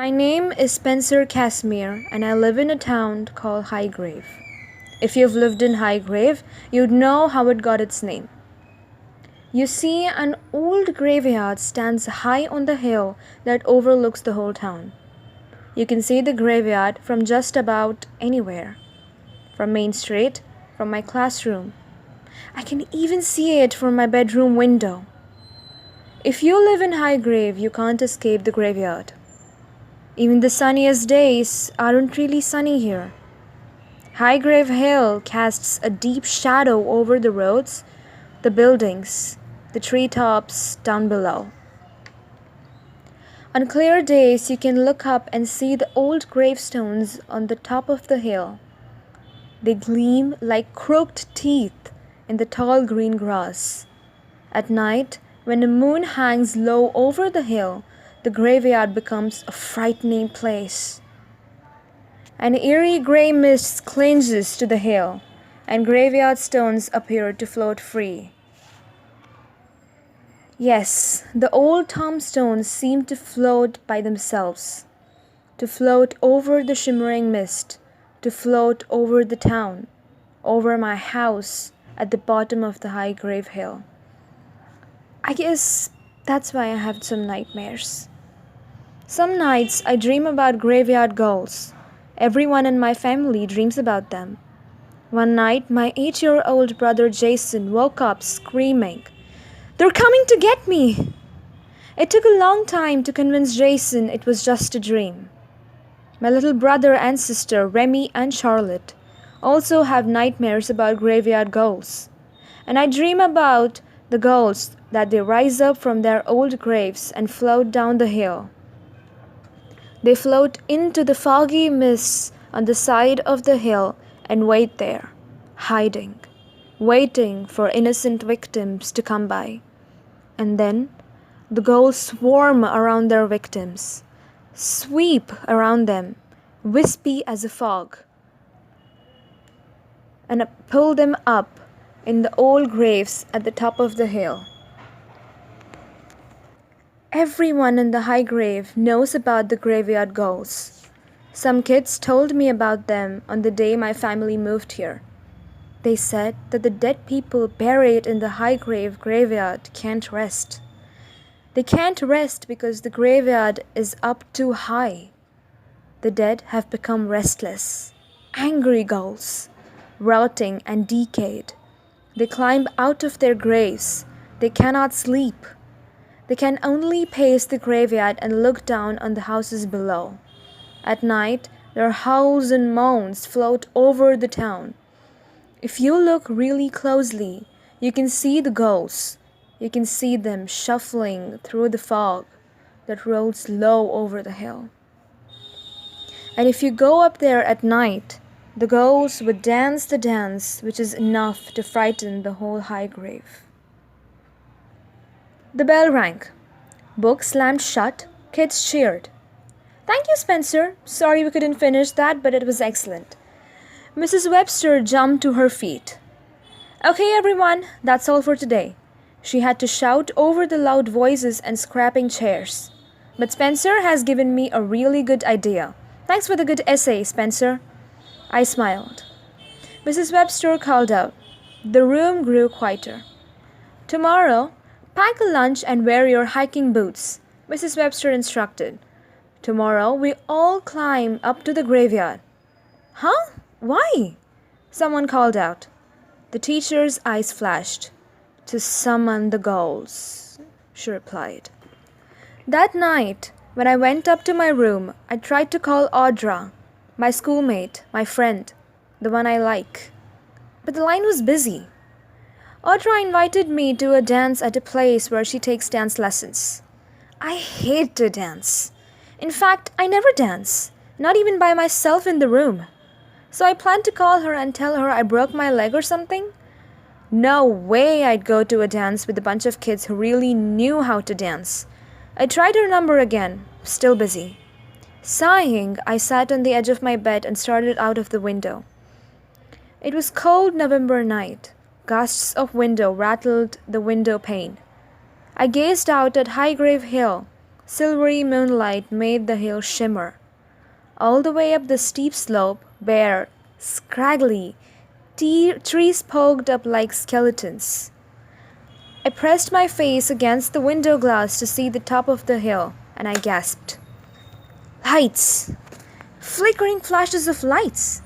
My name is Spencer Casimir, and I live in a town called Highgrave. If you've lived in Highgrave, you'd know how it got its name. You see, an old graveyard stands high on the hill that overlooks the whole town. You can see the graveyard from just about anywhere. From Main Street, from my classroom. I can even see it from my bedroom window. If you live in Highgrave, you can't escape the graveyard. Even the sunniest days aren't really sunny here. Highgrave Hill casts a deep shadow over the roads, the buildings, the treetops down below. On clear days, you can look up and see the old gravestones on the top of the hill. They gleam like crooked teeth in the tall green grass. At night, when the moon hangs low over the hill, the graveyard becomes a frightening place. An eerie grey mist clinges to the hill, and graveyard stones appear to float free. Yes, the old tombstones seem to float by themselves, to float over the shimmering mist, to float over the town, over my house at the bottom of the Highgrave Hill. I guess that's why I have some nightmares. Some nights I dream about graveyard ghouls. Everyone in my family dreams about them. One night, my 8-year-old brother Jason woke up screaming, "They're coming to get me!" It took a long time to convince Jason it was just a dream. My little brother and sister, Remy and Charlotte, also have nightmares about graveyard ghouls. And I dream about the ghouls that they rise up from their old graves and float down the hill. They float into the foggy mists on the side of the hill and wait there, hiding, waiting for innocent victims to come by. And then the ghouls swarm around their victims, sweep around them, wispy as a fog, and pull them up in the old graves at the top of the hill. Everyone in the Highgrave knows about the graveyard ghouls. Some kids told me about them on the day my family moved here. They said that the dead people buried in the Highgrave graveyard can't rest. They can't rest because the graveyard is up too high. The dead have become restless, angry ghouls, rotting and decayed. They climb out of their graves. They cannot sleep. They can only pace the graveyard and look down on the houses below. At night, their howls and moans float over the town. If you look really closely, you can see the ghosts. You can see them shuffling through the fog that rolls low over the hill. And if you go up there at night, the ghosts would dance the dance which is enough to frighten the whole Highgrave. The bell rang. Book slammed shut. Kids cheered. "Thank you, Spencer. Sorry we couldn't finish that, but it was excellent." Mrs. Webster jumped to her feet. "Okay, everyone, that's all for today." She had to shout over the loud voices and scrapping chairs. "But Spencer has given me a really good idea. Thanks for the good essay, Spencer." I smiled. Mrs. Webster called out. The room grew quieter. "Tomorrow, pack a lunch and wear your hiking boots," Mrs. Webster instructed. "Tomorrow we all climb up to the graveyard." "Huh? Why?" someone called out. The teacher's eyes flashed. "To summon the ghouls," she replied. That night, when I went up to my room, I tried to call Audra, my schoolmate, my friend, the one I like. But the line was busy. Audra invited me to a dance at a place where she takes dance lessons. I hate to dance. In fact, I never dance, not even by myself in the room. So I planned to call her and tell her I broke my leg or something. No way I'd go to a dance with a bunch of kids who really knew how to dance. I tried her number again, still busy. Sighing, I sat on the edge of my bed and stared out of the window. It was cold November night. Gusts of wind rattled the window pane. I gazed out at Highgrave Hill, Silvery moonlight made the hill shimmer. All the way up the steep slope, bare, scraggly, trees poked up like skeletons. I pressed my face against the window glass to see the top of the hill, and I gasped. Lights! Flickering flashes of lights!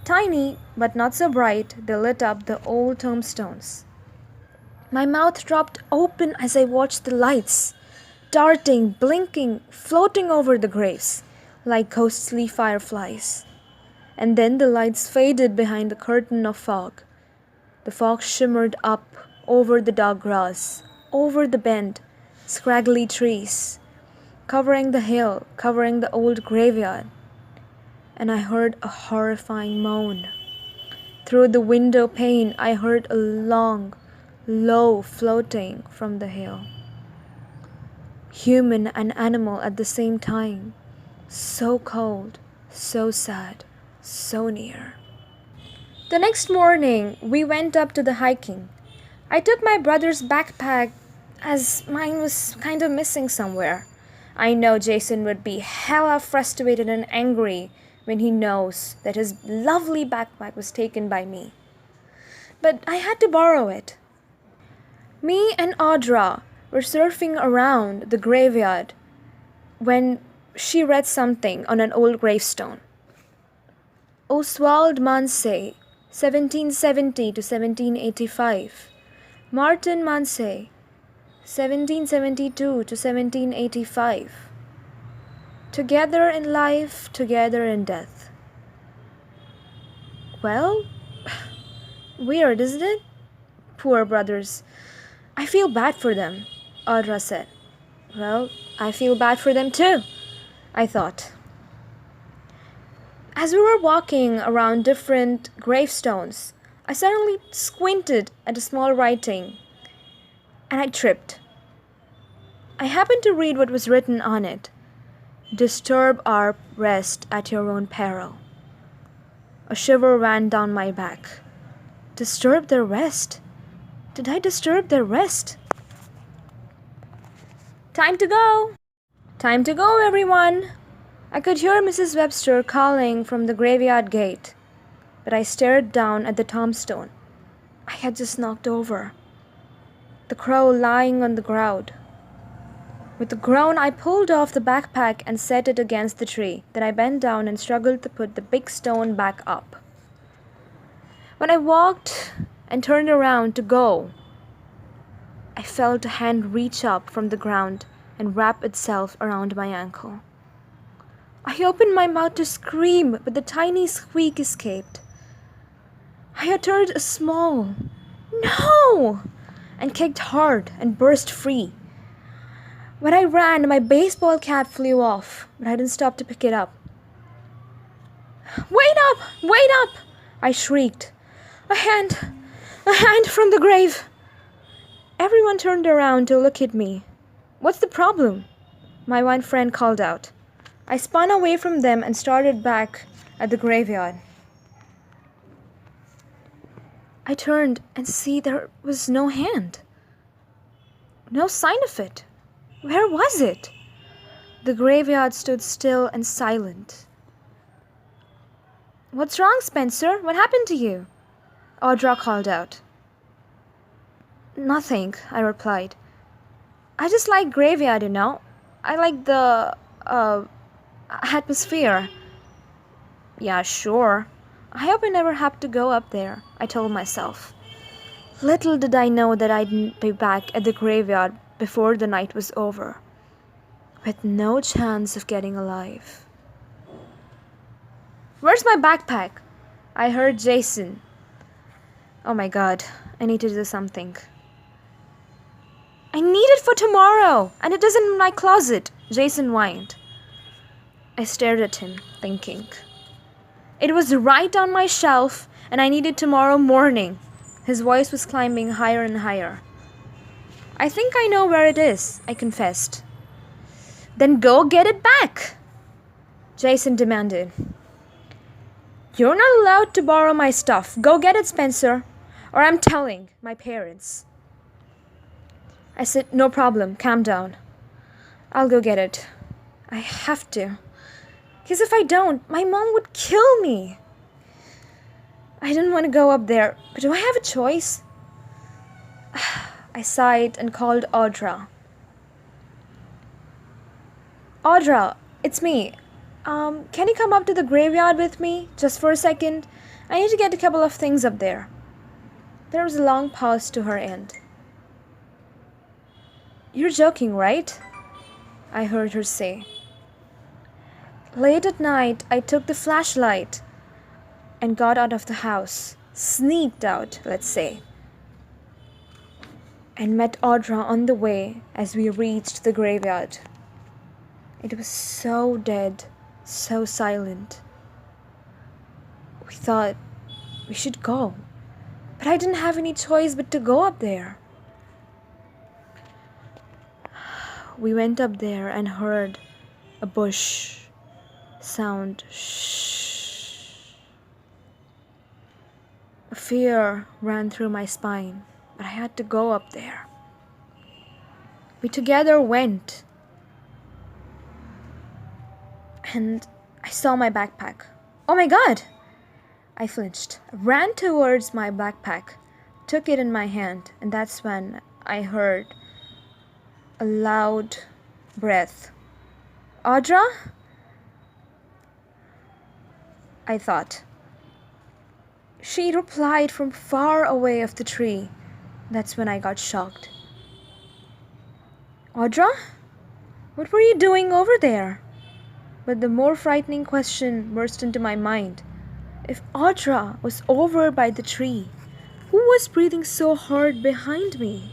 Tiny, but not so bright, they lit up the old tombstones. My mouth dropped open as I watched the lights, darting, blinking, floating over the graves, like ghostly fireflies. And then the lights faded behind the curtain of fog. The fog shimmered up over the dark grass, over the bent, scraggly trees, covering the hill, covering the old graveyard. And I heard a horrifying moan. Through the window pane, I heard a long, low floating from the hill. Human and animal at the same time. So cold, so sad, so near. The next morning, we went up to the hiking. I took my brother's backpack as mine was kind of missing somewhere. I know Jason would be hella frustrated and angry when he knows that his lovely backpack was taken by me. But I had to borrow it. Me and Audra were surfing around the graveyard when she read something on an old gravestone. Oswald Mansey, 1770 to 1785. Martin Mansey, 1772 to 1785. Together in life, together in death. Well, weird, isn't it? Poor brothers. I feel bad for them, Audra said. Well, I feel bad for them too, I thought. As we were walking around different gravestones, I suddenly squinted at a small writing, and I tripped. I happened to read what was written on it. Disturb our rest at your own peril. A shiver ran down my back. Disturb their rest? Did I disturb their rest? Time to go! Time to go, everyone! I could hear Mrs. Webster calling from the graveyard gate, but I stared down at the tombstone I had just knocked over. The crow lying on the ground. With a groan, I pulled off the backpack and set it against the tree. Then I bent down and struggled to put the big stone back up. When I walked and turned around to go, I felt a hand reach up from the ground and wrap itself around my ankle. I opened my mouth to scream, but the tiny squeak escaped. I uttered a small "No!" and kicked hard and burst free. When I ran, my baseball cap flew off, but I didn't stop to pick it up. "Wait up! Wait up!" I shrieked. A hand from the grave. Everyone turned around to look at me. "What's the problem?" my one friend called out. I spun away from them and started back at the graveyard. I turned and see there was no hand. No sign of it. Where was it? The graveyard stood still and silent. "What's wrong, Spencer? What happened to you?" Audra called out. "Nothing," I replied. "I just like graveyard, you know. I like the atmosphere." "Yeah, sure. I hope I never have to go up there," I told myself. Little did I know that I'd be back at the graveyard before the night was over, with no chance of getting alive. "Where's my backpack?" I heard Jason. Oh my God, I need to do something. "I need it for tomorrow, and it isn't in my closet," Jason whined. I stared at him, thinking. It was right on my shelf, and I needed tomorrow morning. His voice was climbing higher and higher. "I think I know where it is," I confessed. "Then go get it back," Jason demanded. "You're not allowed to borrow my stuff. Go get it, Spencer, or I'm telling my parents." I said, "No problem, calm down." I'll go get it. I have to. Because if I don't, my mom would kill me. I didn't want to go up there, but do I have a choice? I sighed and called Audra. Audra, it's me. Can you come up to the graveyard with me, just for a second? I need to get a couple of things up there. There was a long pause to her end. You're joking, right? I heard her say. Late at night, I took the flashlight and got out of the house. Sneaked out, let's say. And met Audra on the way as we reached the graveyard. It was so dead, so silent. We thought we should go, but I didn't have any choice but to go up there. We went up there and heard a bush sound shh. A fear ran through my spine, but I had to go up there. We together went, and I saw my backpack. Oh my God! I flinched, ran towards my backpack, took it in my hand, and that's when I heard a loud breath. Audra? I thought. She replied from far away of the tree. That's when I got shocked. Audra? What were you doing over there? But the more frightening question burst into my mind. If Audra was over by the tree, who was breathing so hard behind me?